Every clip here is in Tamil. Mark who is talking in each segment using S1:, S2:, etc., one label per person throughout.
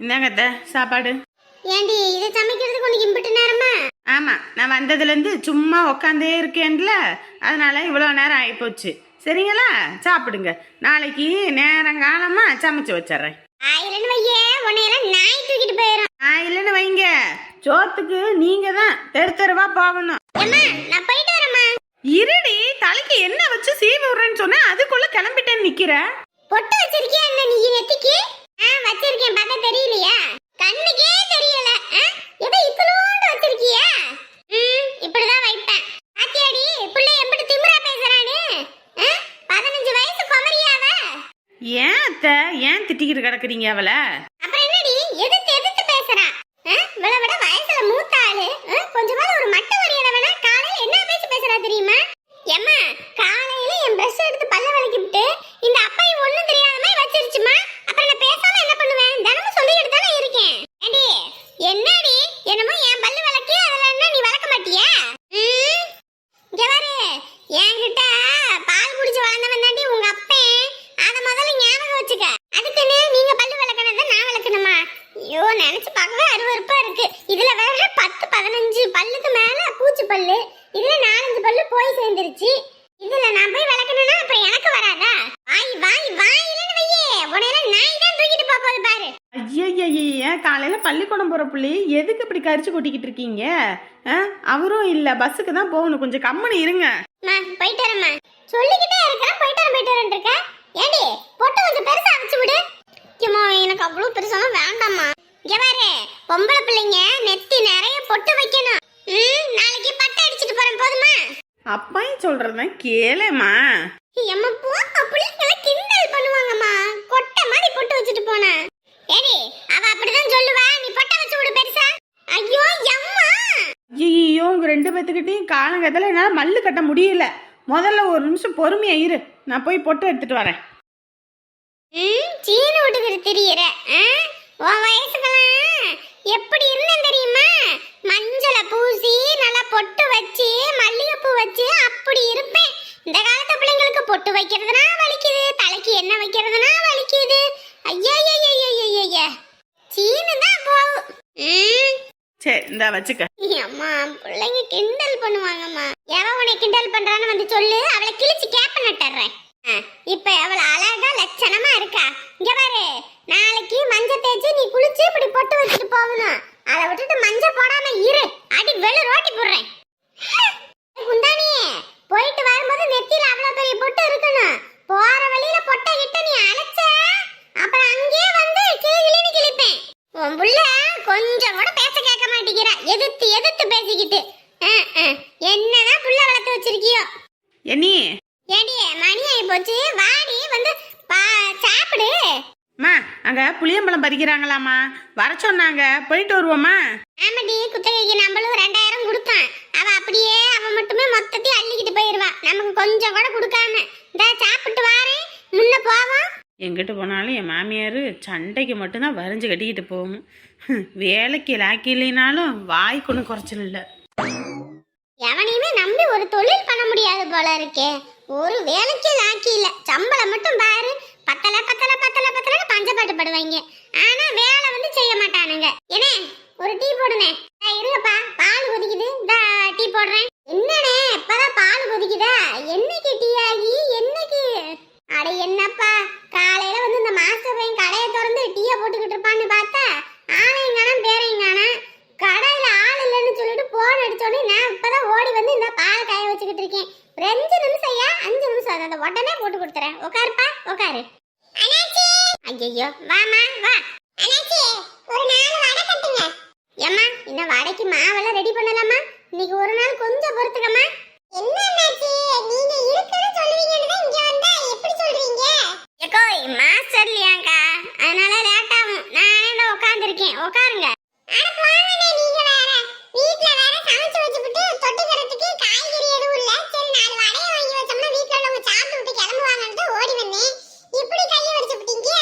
S1: இந்தாங்க அத்தை சாப்பாடு.
S2: ஏண்டி இதை சமைக்கிறதுக்கு உனக்கு இம்பிட்டு நேரமா?
S1: ஆமா, நான் வந்ததுலேருந்து சும்மா உக்காந்தே இருக்கேன்ல, அதனால இவ்வளோ நேரம் ஆகிப்போச்சு. சரிங்களா, சாப்பிடுங்க. நாளைக்கு நேரங்காலமா சமைச்சு வச்சிட்றேன்.
S2: இல்லைன்னு வையே, உன்னையெல்லாம் நாய் தூக்கிட்டு போயிடும்.
S1: இல்லைன்னு வைங்க, சோத்துக்கு நீங்க தான் தெரு தெருவா போகணும்.
S2: நான் போயிட்டு வரேம்மா.
S1: இருடி, தலைக்கு என்ன வச்சு சீவி விடுறேன்னு சொன்னா அதுக்குள்ள கிளம்பிட்டேன்னு நிக்கிற.
S2: பொட்டு வச்சிருக்கியா என்ன நீ நெத்திக்கு? வச்சிருக்கேன், பார்த்தா தெரியலையா? கண்ணுக்கே தெரியல. ஏதோ இக்குலோண்டு வச்சிருக்கியா? இப்படிதான் வைப்பேன். ஆத்தியாடி புள்ளை எப்படி திமிரா பேசுறானே. 15 வயசு குமரியாவ.
S1: ஏன் அத்தை, ஏன் திட்டிக்கிட்டு கிடக்குறீங்க அவளை?
S2: அப்புறம் என்னடி எதிர்த்து எதிர்த்து பேசுறா? இவளை விட வயசுல மூத்த ஆளு. கொஞ்சமால ஒரு மட்ட வரையில வேணா காலையில என்ன பேசி பேசுறா தெரியுமா? எம்மா, காலையில என் பிரஷ் எடுத்து பல்ல விளக்கிவிட்டு இந்த அப்பை ஒண்ணும் தெரியாத மாதிரி வச்சிருச்சுமா. அப்புறம் நான் பேசாம என்ன பண்ணுவேன்? தினமும் சொல்லிக்கிட்டு தானே இருக்கேன். ஏண்டி என்னடி என்னமோ என் பல்லு விளக்கி அதுல என்ன நீ விளக்க மாட்டியா? இங்க பாரு, என்கிட்ட பால் குடிச்சு வளர்ந்தவன் தாண்டி உங்க அப்பன். அத முதல்ல ஞாபகம் வச்சுக்க. அதுக்குன்னு நீங்க பல்லு விளக்கணதை நான் விளக்கணுமா? ஐயோ, நினைச்சு பார்க்கவே அருவருப்பா இருக்கு. இதுல வேற 10-15 பல்லுக்கு மேல பூச்சி பல்லு. இதுல 4-5 பல்லு போய் சேர்ந்துருச்சு. இதுல நான் போய் விளக்கணும்னா அப்புறம் எனக்கு வராதா? வாய் வாய் வாயிலன்னு வையே, உனையெல்லாம் நாய் தான் தூக்கிட்டு போகுது பாரு.
S1: ஐயா, காலையில பள்ளிக்கூடம் போற புள்ளி எதுக்கு இப்படி கரிச்சு கொட்டிக்கிட்டு இருக்கீங்க? அவரும் இல்ல, பஸ்ஸுக்கு தான் போகணும். கொஞ்சம் கம்முனு இருங்க.
S2: போயிட்டு வரேம்மா. சொல்லிக்கிட்டே இருக்கேன், போயிட்டு வரேன் இருக்க. ஏண்டி பொட்டு கொஞ்சம் பெருசா வச்சு விடு. எனக்கு அவ்வளவு பெருசாலும் வேண்டாம்மா. இங்க பாரு, பொம்பளை பிள்ளைங்க நெத்தி நிறைய பொட்டு வைக்கணும். நாளைக்கு பட்டை அடிச்சிட்டு போறேன், போதுமா?
S1: அப்பாயும் சொல்றதுதான் கேளேம்மா.
S2: எம்மா போ, பிள்ளைங்களை கிண்டல் பண்ணுவாங்கம்மா. கொட்டை மாதிரி பொட்டு வச்சுட்டு போன. ஏடி அவ அப்படிதான் சொல்லுவா. நீ பொட்டை வச்சு விடு பெருசா. ஐயோ அம்மா.
S1: ஐயோ, உங்க 2 பேத்துக்கிட்டையும் காலங்கத்துல என்னால மல்லு கட்ட முடியல. முதல்ல ஒரு நிமிஷம் பொறுமையா இரு, நான் போய் பொட்டு எடுத்துட்டு வரேன்.
S2: சீனு விட்டுக்கிட்டு திரியற. உன் வயசுக்கெல்லாம் எப்படி இருந்தேன் தெரியுமா? மஞ்சளை பூசி நல்லா பொட்டு வச்சு மல்லிகைப்பூ வச்சு அப்படி இருப்பேன். இந்த காலத்து பிள்ளைங்களுக்கு பொட்டு வைக்கிறதுனா வலிக்குது, தலைக்கு என்ன வைக்கிறதுனா வலிக்குது. ஐயா சீனு தான் போகும்.
S1: சரி, இந்தா வச்சுக்க.
S2: அம்மா, பிள்ளைங்க கிண்டல் பண்ணுவாங்கம்மா. எவன் உன்னை கிண்டல் பண்றான்னு வந்து சொல்லு, அவளை கிழிச்சு கேப்ப நட்டுறேன். இப்ப அவளை அழகா லட்சணமா இருக்கா. இங்க பாரு, நாளைக்கு மஞ்சள் தேய்ச்சி நீ குளிச்சு இப்படி பொட்டு வச்சுட்டு போகணும். அதை விட்டுட்டு மஞ்சள் போடாம இரு, அடி வெள்ளு ரோட்டி போடுறேன். குந்தானி, போயிட்டு வரும்போது நெத்தியில அவ்வளவு பெரிய பொட்டு இருக்கணும். போற வழியில பொட்டை கிட்ட நீ அழைச்ச அப்புறம் அங்கேயே வந்து கிளிகிளின்னு கிழிப்பேன். உன் புள்ள கொஞ்சம் கூட பேச கேட்க மாட்டேங்கிறா. எதிர்த்து எதிர்த்து பேசிக்கிட்டு. என்னதான் புள்ள வளர்த்து வச்சிருக்கியோ?
S1: என்னி
S2: ஏடி மணி ஆகி போச்சு, வாடி வந்து சாப்பிடு.
S1: மா, அங்க புளியம்பழம் பறிக்கிறாங்களாமா, வர சொன்னாங்க, போயிட்டு வருவோமா?
S2: ஆமாடி, குத்தகைக்கு நம்மளும் 2000 கொடுத்தான். அவ அப்படியே அவ மட்டுமே மொத்தத்தையும் அள்ளிக்கிட்டு போயிருவா. நமக்கு கொஞ்சம் கூட கொடுக்காம. இந்த சாப்பிட்டு வாரேன், முன்ன போவோம்.
S1: எங்கிட்ட போனாலும் என் மாமியார் சண்டைக்கு மட்டும்தான் வரைஞ்சு கட்டிக்கிட்டு போகணும். வேலைக்கு லாக்கினாலும் வாய்க்கு ஒன்றும் குறைச்சல் இல்லை.
S2: எவனையுமே நம்பி ஒரு தொழில் பண்ண முடியாது போல இருக்கே. ஒரு வேலைக்கு லாக்கி இல்ல. சம்பளம் மட்டும் பாரு, பத்தல பஞ்சப்பாட்டு படுவாங்க. ஆனா வேலை வந்து செய்ய மாட்டானுங்க. என்ன ஒரு டீ போடுனே. இருங்கப்பா, பால் கொதிக்குது, டீ போடுறேன். என்னனே இப்பதான் பால் கொதிக்குதா? என்னைக்கு டீ ஆகி என்னைக்கு? அட என்னப்பா, காலையில வந்து இந்த மாஸ்டர் பையன் கடையை திறந்து டீயை போட்டுக்கிட்டு இருப்பான்னு பார்த்தா ஆளையும் காணோம் பேரையும் காணோம். கடையில ஆள் இல்லைன்னு சொல்லிட்டு போன் அடிச்சோடனே நான் இப்பதான் ஓடி வந்து இந்த பாலை காய வச்சுக்கிட்டு இருக்கேன். 2 நிமிஷம் ஐயா, 5 நிமிஷம் அதை உடனே போட்டு கொடுத்துறேன். உட்காருப்பா, உட்காரு. ஐயோ, வாமா வா. ஒரு 4 வடை கட்டுங்க. ஏம்மா, இந்த வடைக்கு மாவெல்லாம் ரெடி பண்ணலாமா? இன்னைக்கு ஒரு நாள் கொஞ்சம் பொறுத்துக்கம்மா. என்ன அண்ணாச்சி, நீங்க இருக்குன்னு சொல்லுவீங்கன்னு தான் இங்க வந்தா, எப்படி சொல்றீங்க? ஏகோய் மாஸ்டர் இல்லையாங்கா, அதனால லேட் ஆகும். நானே உட்கார்ந்திருக்கேன், உட்காருங்க. அட போங்கண்ணே, நீங்க வேற வீட்ல வேற சமைச்சு வச்சுட்டு தொட்டுக்கிறதுக்கு காய்கறி எதுவும் இல்ல. சரி 4 வடையை வாங்கி வச்சோம்னா வீட்ல உள்ளவங்க சாப்பிட்டு விட்டு கிளம்புவாங்கன்னு ஓடி வந்தேன். இப்படி கையை வச்சு விட்டீங்க.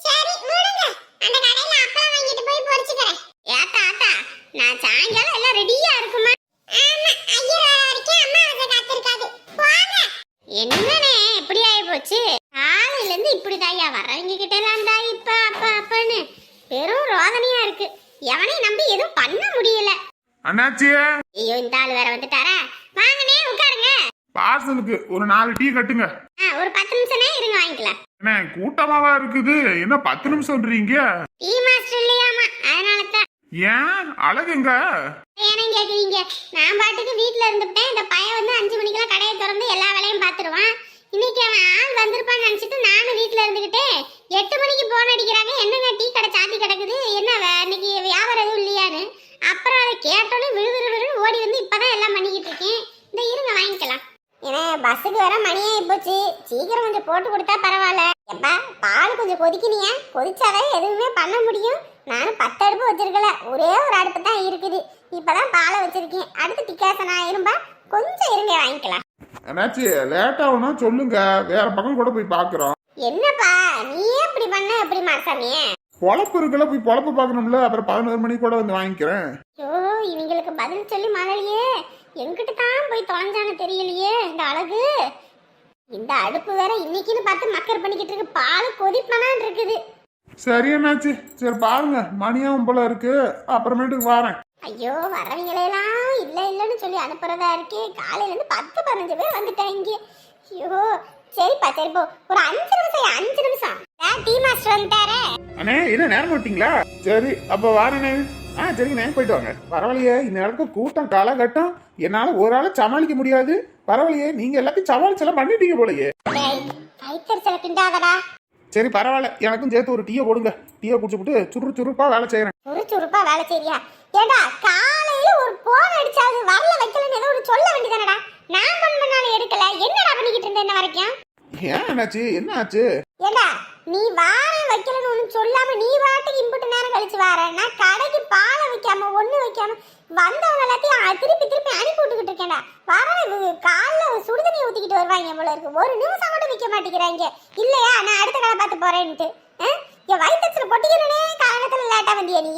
S2: சரி விடுங்க, அந்த கடையில அப்பளம் வாங்கிட்டு போய் பொரிச்சுக்கிறேன். ஏத்தா ஆத்தா, நான் சாயங்காலம் எல்லாம் ரெடியா இருக்குமா? ஆமா, ஐயோ வரைக்கும் அம்மா வந்து காத்திருக்காது. போங்க. என்னனே இப்படி ஆயி போச்சு? காலையில இருந்து இப்படி தாயா வர்றவங்க கிட்ட எல்லாம் தான் இப்ப அப்ப அப்பன்னு வெறும் சோதனையா இருக்கு. எவனையும் நம்பி எதுவும் பண்ண முடியல.
S3: அண்ணாச்சி,
S2: ஐயோ, இந்த ஆள் வேற வந்துட்டாரா? வாங்கண்ணே, உட்காருங்க.
S3: பார்சலுக்கு ஒரு 4 டீ கட்டுங்க.
S2: ஒரு 10 நிமிஷமே இருங்க, வாங்கிக்கலாம்.
S3: என்ன கூட்டமாவா இருக்குது? என்ன 10 நிமிஷம்ன்றீங்க?
S2: டீ மாஸ்டர் இல்லையாமா, அதனால தான்.
S3: ஏன் அழகுங்க?
S2: ஏன்னு கேக்குறீங்க? நான் பாட்டுக்கு வீட்டுல இருந்துட்டேன். இந்த பையன் வந்து 5 மணிக்கெல்லாம் கடையை திறந்து எல்லா வேலையும் பாத்துருவான். இன்னைக்கு அவன் ஆள் வந்திருப்பான்னு நினைச்சிட்டு நானும் வீட்டுல இருந்துகிட்டே 8 மணிக்கு போன் அடிக்கிறாங்க. என்னங்க டீ கடை சாத்தி கிடக்குது, என்ன இன்னைக்கு வியாபாரம் எதுவும் இல்லையான்னு. அப்புறம் அதை கேட்டோன்னே விறுவிறுன்னு ஓடி வந்து இப்பதான் எல்லாம் பண்ணிக்கிட்டு இருக்கேன். இந்த இருங்க, வாங்கிக்கலாம். ஏன்னா பஸ்ஸுக்கு வர மணியே போச்சு. சீக்கிரம் கொஞ்சம் போட்டு கொடுத்தா பரவாயில்ல. எப்பா, பால் கொஞ்சம் கொதிக்கணியா? கொதிச்சாதான் எதுவுமே பண்ண முடியும். நானும் 10 அடுப்பு வச்சிருக்கல, ஒரே ஒரு அடுப்பு தான் இருக்குது. இப்பதான் பாலை வச்சிருக்கேன். அடுத்து டிக்காசன் ஆயிரும்பா, கொஞ்சம் இருங்க, வாங்கிக்கலாம்.
S3: அண்ணாச்சி, லேட் ஆகுனா சொல்லுங்க, வேற பக்கம் கூட போய் பாக்குறோம்.
S2: என்னப்பா நீயே இப்படி பண்ண எப்படி மாசாமியே?
S3: பொழப்பு இருக்குல்ல, போய் பொழப்பு பாக்கணும்ல. அப்புறம் 11 மணி கூட வந்து வாங்கிக்கிறேன்.
S2: ஐயோ, இவங்களுக்கு பதில் சொல்லி மழையே எங்கிட்ட தான் போய் தொலைஞ்சானு தெரியலையே. இந்த அழகு, இந்த அடுப்பு வேற இன்னைக்குன்னு பார்த்து மக்கர் பண்ணிக்கிட்டு இருக்கு. பால் கொதிப்பனான் இருக்குது.
S3: சரி அண்ணாச்சி, சரி பாருங்க, மணியாவும் போல இருக்கு. அப்புறமேட்டுக்கு வரேன்.
S2: ஐயோ, வரவங்களெல்லாம் இல்ல இல்லன்னு சொல்லி அனுப்புறதா இருக்கே. காலையில இருந்து 10-15 பேர் வந்துட்டாங்க. ஐயோ, சரிப்பா, சரிப்போ, ஒரு 5 நிமிஷம் 5 நிமிஷம். டீ மாஸ்டர் வந்துட்டாரே.
S3: அண்ணே, என்ன நேரம் விட்டீங்களா? சரி, அப்ப வாரண்ணே. சரிங்கண்ணே, போயிட்டு வாங்க. பரவாயில்லையே, இந்த நேரத்துக்கு கூட்டம் காலகட்டம், என்னால ஒரு ஆளை சமாளிக்க முடியாது. பரவாயில்லையே, நீங்க எல்லாத்தையும் சமாளிச்செல்லாம் பண்ணிட்டீங்க போலயே.
S2: கைத்தறிச்சல கிண்டாதடா.
S3: சரி பரவாயில்ல, எனக்கும் சேர்த்து ஒரு டீயை போடுங்க. டீயை குடிச்சுட்டு சுறுசுறுப்பா வேலை செய்யறேன்.
S2: சுறுசுறுப்பா வேலை செய்றியா? ஏண்டா, காலையில ஒரு போன் அடிச்சாது வரல வைக்கலன்னு ஏதோ ஒரு சொல்ல வேண்டியதானடா. நான் போன் பண்ணாலும் எடுக்கல. என்னடா பண்ணிக்கிட்டு இருந்த என்ன வரைக்கும்?
S3: ஏன் என்னாச்சு? என்ன ஆச்சு?
S2: ஏண்டா, நீ வார வைக்கலன்னு ஒண்ணு சொல்லாம நீ வாட்டுக்கு இம்புட்டு நேரம் கழிச்சு வார. நான் கடைக்கு பாலை வைக்காம ஒண்ணு வைக்காம வந்தவங்க எல்லாத்தையும் திருப்பி திருப்பி அனுப்பி விட்டுக்கிட்டு இருக்கேன்டா. வர காலைல சுடுதண்ணி ஊத்திக்கிட்டு வருவாங்க போல இருக்கு. ஒரு நிமிஷம் கூட வைக்க மாட்டேங்கிறாங்க. இல்லையா, நான் அடுத்த கடை பார்த்து போறேன்ட்டு என் வயிற்றுல பொட்டிக்கணுனே காரணத்துல லேட்டா வந்தியா நீ?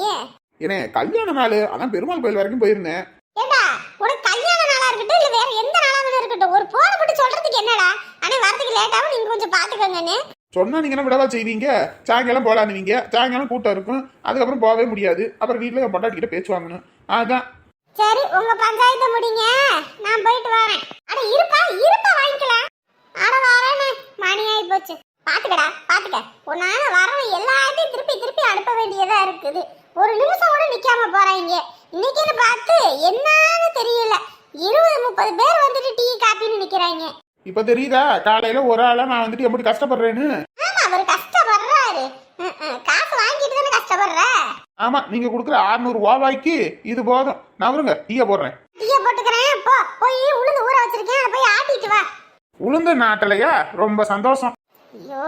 S3: ஏனே, கல்யாண நாள், அதான் பெருமாள் கோயில் வரைக்கும் போயிருந்தேன்.
S2: ஏண்டா, உனக்கு கல்யாண நாளா இருக்கட்டும் இல்ல வேற எந்த நாளா வேணா இருக்கட்டும், ஒரு போன மட்டும் சொல்றதுக்கு என்னடா? ஆனா வரதுக்கு லேட்டாவும் நீங்க கொஞ்சம் பாத்துக்கோங்கன்னு
S3: சொன்னா நீங்க என்ன விடவா செய்வீங்க? சாயங்காலம் போலான்னுவீங்க. சாயங்காலம் கூட்டம் இருக்கும், அதுக்கப்புறம் போகவே முடியாது. அப்புறம் வீட்டுல பொண்டாட்டிக்கிட்ட பேச்சு வாங்கணும். அதான்.
S2: சரி, உங்க பஞ்சாயத்தை முடிங்க, நான் போயிட்டு வரேன். அட இருப்பா இருப்பா, வாங்கிக்கலாம். அட வரேனே, மணி ஆகி போச்சு. பாத்துக்கடா பாத்துக்க, உன்னால வரவன் எல்லாத்தையும் திருப்பி திருப்பி அனுப்ப வேண்டியதா இருக்குது. ஒரு நிமிஷம் கூட நிக்காம போறாங்க. இன்னைக்குன்னு பார்த்து என்னன்னு தெரியல, 20-30 பேர் வந்துட்டு டீ காப்பின்னு நிக்கிறாங்க.
S3: இப்ப தெரியுதா காலையில ஒரு ஆளா நான் வந்துட்டு எப்படி கஷ்டப்படுறேன்னு?
S2: ஆமா, அவர் கஷ்டப்படுறாரு. காசு வாங்கிட்டு தானே கஷ்டப்படுற.
S3: ஆமா, நீங்க கொடுக்குற 600 ரூபாய்க்கு இது போதும். நான் வருங்க, டீயை போடுறேன்.
S2: டீயை போட்டுக்கிறேன். போய் உளுந்து ஊற வச்சிருக்கேன், அதை போய் ஆட்டிட்டு வா.
S3: உளுந்து நாட்டலையா? ரொம்ப சந்தோஷம்.
S2: ஐயோ,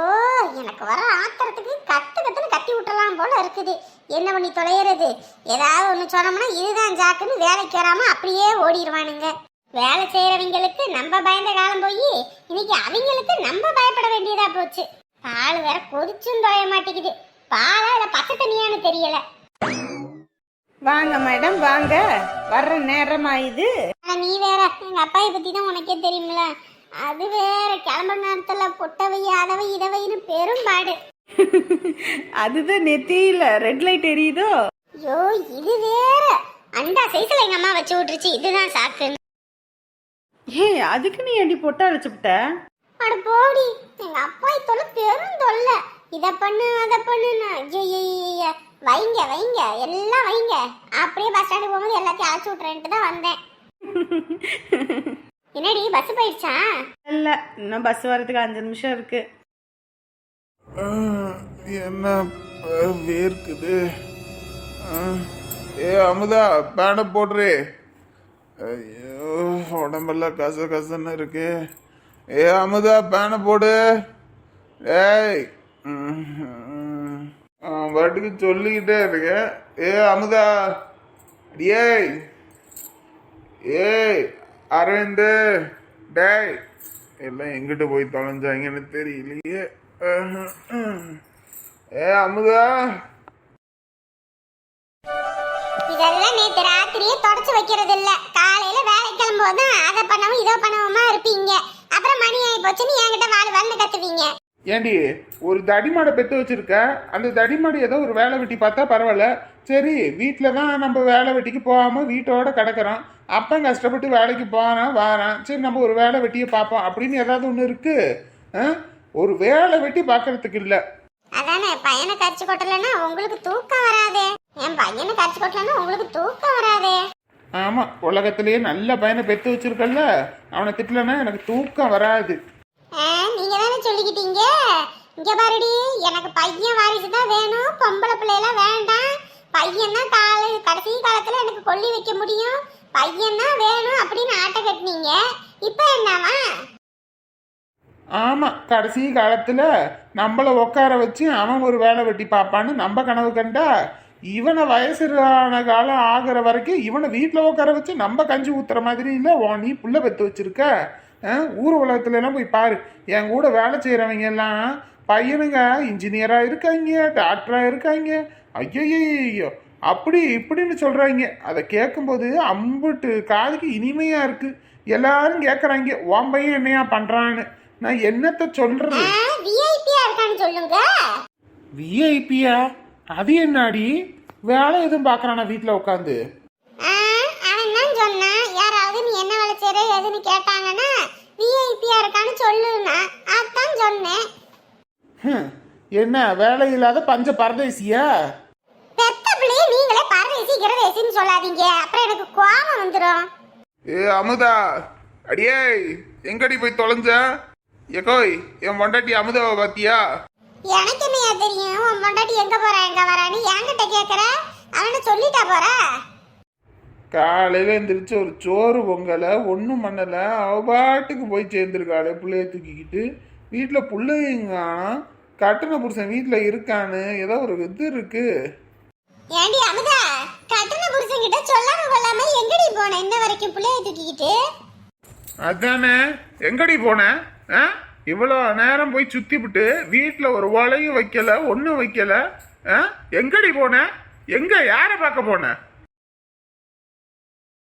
S2: எனக்கு வர ஆத்திரத்துக்கு கத்துன்னு கட்டி விட்டுறலாம் போல இருக்குது. என்ன பண்ணி தொலைகிறது? ஏதாவது ஒண்ணு சொன்னோம்னா இதுதான் ஜாக்குன்னு வேலைக்கு வராம அப்படியே ஓடிடுவானுங்க. வேலை செய்யறவங்களுக்கு நம்ம பயந்த காலம் போய் இன்னைக்கு அவங்களுக்கு நம்ம பயப்பட வேண்டியதா போச்சு. பால் வேற கொதிச்சும் தொலைய மாட்டேங்குது. பாலா இல்ல பச்சை தண்ணியான்னு தெரியல.
S1: வாங்க மேடம், வாங்க. வர்ற நேரமா இது?
S2: நீ வேற, எங்க அப்பாயை பத்தி தான் உனக்கே தெரியுமில. அது வேற கிளம்புற நேரத்துல பொட்டவை அதவை இதவைன்னு பெரும்பாடு.
S1: அதுதான் நெத்தியில ரெட் லைட் எரியுதோ?
S2: ஐயோ, இது வேற அண்டா சைஸ்ல எங்க அம்மா வச்சு விட்டுருச்சு. இதுதான் சாக்கு.
S1: ஏய், அதுக்கு நீ அடி பொட்ட அழைச்சுட்ட?
S2: அட போடி, எங்க அப்பா தொல்லை பெரும் தொல்லை. இத பண்ணு அதை பண்ணுன்னு. வைங்க வைங்க எல்லாம் வைங்க. அப்படியே பஸ் ஸ்டாண்டு போகும்போது எல்லாத்தையும் அழைச்சு விட்டுறேன்ட்டு தான் வந்தேன். என்னடி பஸ் போயிடுச்சா?
S1: இல்ல, இன்னும் பஸ் வரதுக்கு 5 நிமிஷம் இருக்கு.
S3: என்ன வேர்க்குது? அமுதா, பேனை போடுறே. ஐயோ, உடம்பெல்லாம் கசன்னு இருக்கு. அமுதா, பேனை போடு. ஏய், பாட்டுக்கு சொல்லிக்கிட்டே இருக்கேன். அமுதா, ஏய் ஏய் அரவிந்த், டேய், எல்லாம் எங்கிட்ட போய் தொலைஞ்சாங்கன்னு தெரியலையே. அமுதா,
S2: இதெல்லாம் நேத்து ராத்திரியே தொடச்சு வைக்கிறது இல்ல. காலையில வேலை கிளம்பும்போது அதை பண்ணவும் இதை பண்ணவுமா இருப்பீங்க. அப்புறம் மணி ஆகி போச்சுன்னு என்கிட்ட வாழ வந்து கத்துவீங்க.
S3: ஏண்டி ஒரு தடிமாடை பெற்று வச்சிருக்க, அந்த தடிமாடு ஏதோ ஒரு வேலை வெட்டி பார்த்தா பரவாயில்ல. சரி, வீட்டில் தான் நம்ம வேலை வெட்டிக்கு போகாமல் வீட்டோட கிடக்கிறோம். அப்போ கஷ்டப்பட்டு வேலைக்கு போகிறான் வாரான், சரி நம்ம ஒரு வேலை வெட்டியை பார்ப்போம் அப்படின்னு ஏதாவது ஒன்று இருக்கு? ஒரு வேலை வெட்டி பார்க்கறதுக்கு இல்லை.
S2: அதானே, பையனை கரிச்சு கொட்டலன்னா உங்களுக்கு தூக்கம் வராதே. என் பையனை கரிச்சு கொட்டலன்னா உங்களுக்கு தூக்கம் வராதே.
S3: ஆமாம், உலகத்திலேயே நல்ல பையனை பெற்று வச்சிருக்கல, அவனை திட்டலன்னா எனக்கு தூக்கம் வராது.
S2: நீங்க தானே சொல்லிக்கிட்டீங்க. இங்க பாருடி, எனக்கு பையன் வாரிசு தான் வேணும், பொம்பளை பிள்ளையெல்லாம் வேண்டாம். பையன் தான் கடைசி காலத்துல எனக்கு கொல்லி வைக்க முடியும், பையன் தான் வேணும் அப்படின்னு ஆட்டை கட்டினீங்க. இப்ப என்னவா?
S3: ஆமா, கடைசி காலத்துல நம்மள உட்கார வச்சு அவன் ஒரு வேலை வெட்டி பார்ப்பான்னு நம்ம கனவு கண்டா, இவனை வயசான காலம் ஆகிற வரைக்கும் இவனை வீட்டில் உட்கார வச்சு நம்ம கஞ்சி ஊத்துற மாதிரி இல்லை. நீ புள்ள பெற்று வச்சிருக்க. ஊர் உலகத்துல எல்லாம் போய் பாரு, என் கூட வேலை செய்யறவங்க எல்லாம் பையனுங்க இன்ஜினியரா இருக்காங்க, டாக்டரா இருக்காங்க. ஐயோ அப்படி இப்படின்னு சொல்றாங்க. அதை கேட்கும்போது அம்புட்டு காதுக்கு இனிமையா இருக்கு. எல்லாரும் கேட்கறாங்க, உன் பையன் என்னையா பண்றான்னு. நான் என்னத்த சொல்றது?
S2: விஐபியா இருக்கான்னு சொல்லுங்க.
S3: விஐபியா? அது என்னாடி? வேலை எதுவும் பாக்குறானா வீட்டுல உட்காந்து?
S2: அவன் தான் சொன்னான், யாராவது நீ என்ன வேலை செய்யற எதுன்னு கேட்டாங்கன்னா விஐபியா இருக்கான்னு சொல்லுனா, அதான் சொன்னேன்.
S3: என்ன வேலை இல்லாத பஞ்ச பரதேசியா?
S2: பெத்த பிள்ளைய நீங்களே பரதேசி கிரதேசின்னு சொல்லாதீங்க, அப்புறம் எனக்கு கோபம் வந்துடும்.
S3: அமுதா, அடியே எங்கடி போய் தொலைஞ்ச? எகோய், என் பொண்டாட்டி அமுதாவை பாத்தியா?
S2: எனக்கு என்னையா தெரியும் உன் பொண்டாட்டி எங்க போறா எங்க வரான்னு என்கிட்ட கேக்குற? அவனை சொல்லிட்டா போற?
S3: காலையில எந்திரிச்சு ஒரு சோறு பொங்கலை ஒன்றும் பண்ணல, அவ பாட்டுக்கு போய் சேர்ந்துருக்காளே பிள்ளைய தூக்கிக்கிட்டு. வீட்டில் பிள்ளைங்க கட்டின புருஷன் வீட்டில் இருக்கான்னு ஏதோ ஒரு இது இருக்கு.
S2: ஏண்டி அமுதா, கட்டின புருஷன் கிட்ட சொல்லாம கொள்ளாம எங்கடி போன இன்ன வரைக்கும் பிள்ளைய தூக்கிக்கிட்டு?
S3: அதானே, எங்கடி போன? இவ்வளோ நேரம் போய் சுத்திவிட்டு வீட்டில் ஒரு ஒலையும் வைக்கல, ஒன்றும் வைக்கல. எங்கடி போன? எங்க யாரை பார்க்க போன?